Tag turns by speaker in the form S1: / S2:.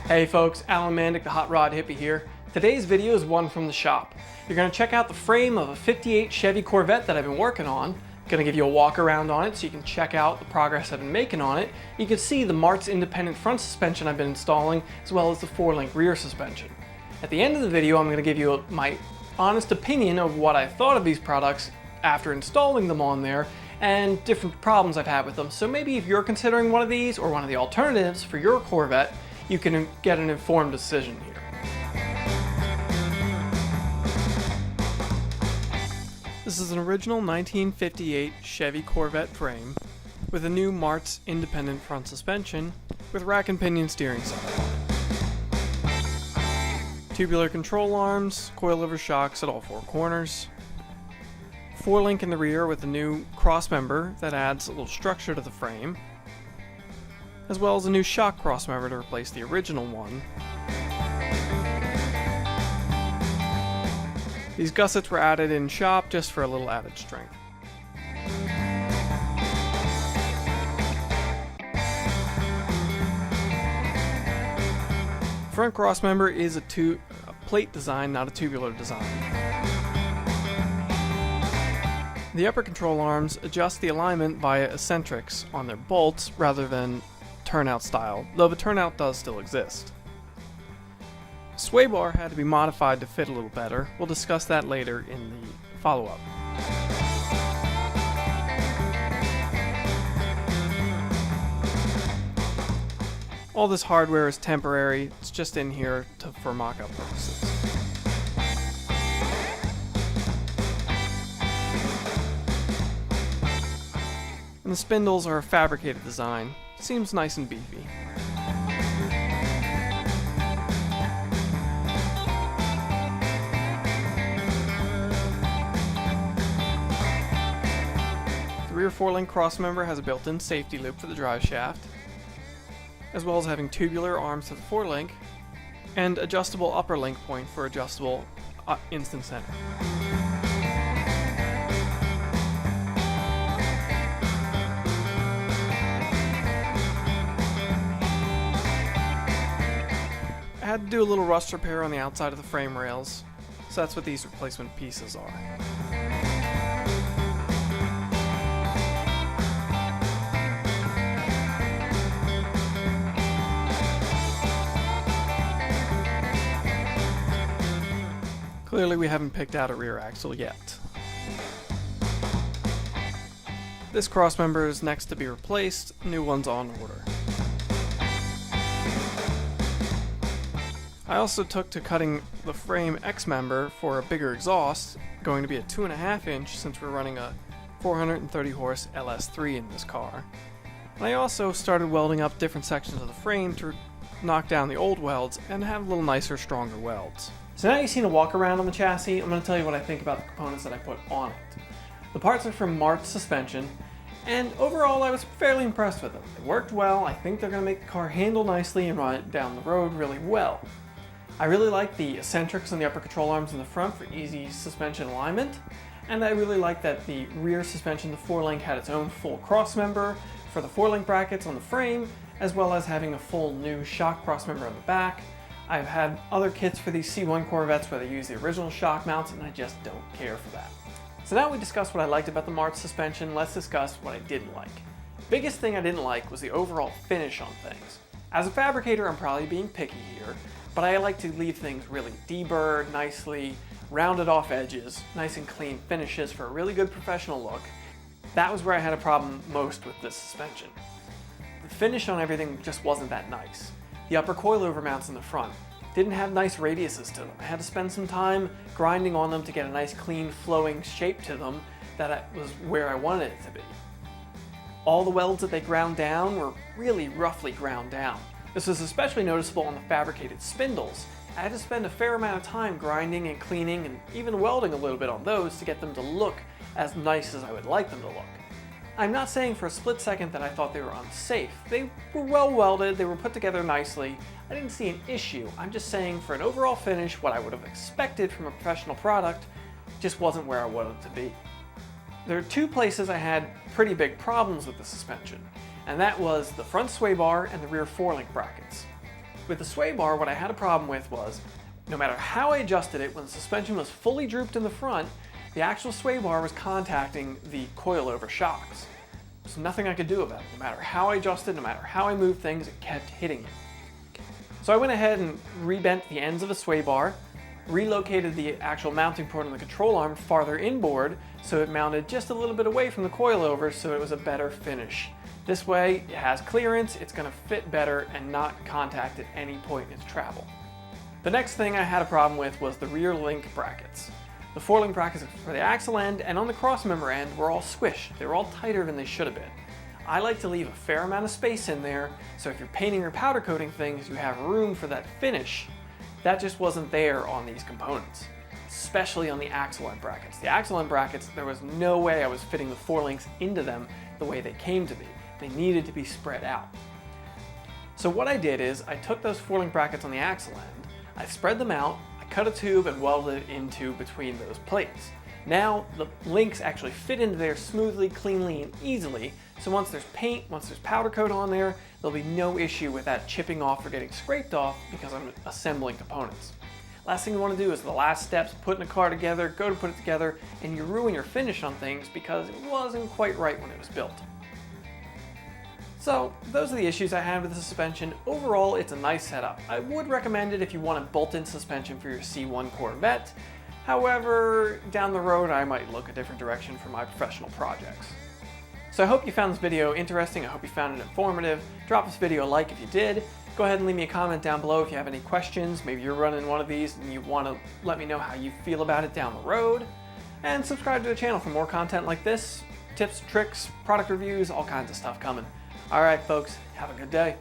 S1: Hey folks, Alan Mandick, the Hot Rod Hippie here. Today's video is one from the shop. You're going to check out the frame of a 58 Chevy Corvette that I've been working on. I'm going to give you a walk around on it so you can check out the progress I've been making on it. You can see the Martz independent front suspension I've been installing, as well as the 4-link rear suspension. At the end of the video, I'm going to give you my honest opinion of what I thought of these products after installing them on there, and different problems I've had with them. So maybe if you're considering one of these or one of the alternatives for your Corvette, you can get an informed decision here. This is an original 1958 Chevy Corvette frame with a new Martz independent front suspension with rack and pinion steering system. Tubular control arms, coilover shocks at all four corners. 4-link in the rear with a new crossmember that adds a little structure to the frame, as well as a new shock crossmember to replace the original one. These gussets were added in shop just for a little added strength. Front crossmember is a plate design, not a tubular design. The upper control arms adjust the alignment via eccentrics on their bolts rather than turnout style, though the turnout does still exist. Sway bar had to be modified to fit a little better. We'll discuss that later in the follow-up. All this hardware is temporary. It's just in here for mock-up purposes. And the spindles are a fabricated design. Seems nice and beefy. The rear 4-link crossmember has a built-in safety loop for the drive shaft, as well as having tubular arms to the 4-link and adjustable upper link point for adjustable instant center. I had to do a little rust repair on the outside of the frame rails, so that's what these replacement pieces are. Clearly we haven't picked out a rear axle yet. This crossmember is next to be replaced, new one's on order. I also took to cutting the frame X-member for a bigger exhaust, going to be a 2.5 inch since we're running a 430 horse LS3 in this car. And I also started welding up different sections of the frame to knock down the old welds and have a little nicer, stronger welds. So now you've seen a walk around on the chassis, I'm going to tell you what I think about the components that I put on it. The parts are from Martz Suspension, and overall I was fairly impressed with them. They worked well. I think they're going to make the car handle nicely and run it down the road really well. I really like the eccentrics on the upper control arms in the front for easy suspension alignment, and I really like that the rear suspension, the 4-link, had its own full crossmember for the 4-link brackets on the frame, as well as having a full new shock crossmember on the back. I've had other kits for these C1 Corvettes where they use the original shock mounts, and I just don't care for that. So now we discussed what I liked about the Martz suspension, let's discuss what I didn't like. Biggest thing I didn't like was the overall finish on things. As a fabricator, I'm probably being picky here, but I like to leave things really deburred, nicely, rounded off edges, nice and clean finishes for a really good professional look. That was where I had a problem most with this suspension. The finish on everything just wasn't that nice. The upper coilover mounts in the front didn't have nice radiuses to them. I had to spend some time grinding on them to get a nice clean flowing shape to them that was where I wanted it to be. All the welds that they ground down were really roughly ground down. This was especially noticeable on the fabricated spindles. I had to spend a fair amount of time grinding and cleaning and even welding a little bit on those to get them to look as nice as I would like them to look. I'm not saying for a split second that I thought they were unsafe. They were well welded, they were put together nicely. I didn't see an issue. I'm just saying for an overall finish, what I would have expected from a professional product just wasn't where I wanted it to be. There are two places I had pretty big problems with the suspension, and that was the front sway bar and the rear 4-link brackets. With the sway bar, what I had a problem with was, no matter how I adjusted it, when the suspension was fully drooped in the front, the actual sway bar was contacting the coilover shocks. There's nothing I could do about it. No matter how I adjusted, no matter how I moved things, it kept hitting it. So I went ahead and rebent the ends of the sway bar, relocated the actual mounting port on the control arm farther inboard so it mounted just a little bit away from the coilover so it was a better finish. This way it has clearance, it's going to fit better and not contact at any point in its travel. The next thing I had a problem with was the rear link brackets. The 4-link brackets for the axle end and on the crossmember end were all squished. They were all tighter than they should have been. I like to leave a fair amount of space in there so if you're painting or powder coating things you have room for that finish. That just wasn't there on these components, especially on the axle end brackets. The axle end brackets, there was no way I was fitting the 4 links into them the way they came to be. They needed to be spread out. So what I did is I took those 4-link brackets on the axle end, I spread them out, I cut a tube and welded it into between those plates. Now the links actually fit into there smoothly, cleanly, and easily, so once there's paint, once there's powder coat on there, there'll be no issue with that chipping off or getting scraped off because I'm assembling components. Last thing you want to do is the last steps, putting a car together, go to put it together, and you ruin your finish on things because it wasn't quite right when it was built. So those are the issues I had with the suspension. Overall, it's a nice setup. I would recommend it if you want a bolt-in suspension for your C1 Corvette. However, down the road, I might look a different direction for my professional projects. So I hope you found this video interesting. I hope you found it informative. Drop this video a like if you did. Go ahead and leave me a comment down below if you have any questions. Maybe you're running one of these and you want to let me know how you feel about it down the road. And subscribe to the channel for more content like this. Tips, tricks, product reviews, all kinds of stuff coming. All right, folks, have a good day.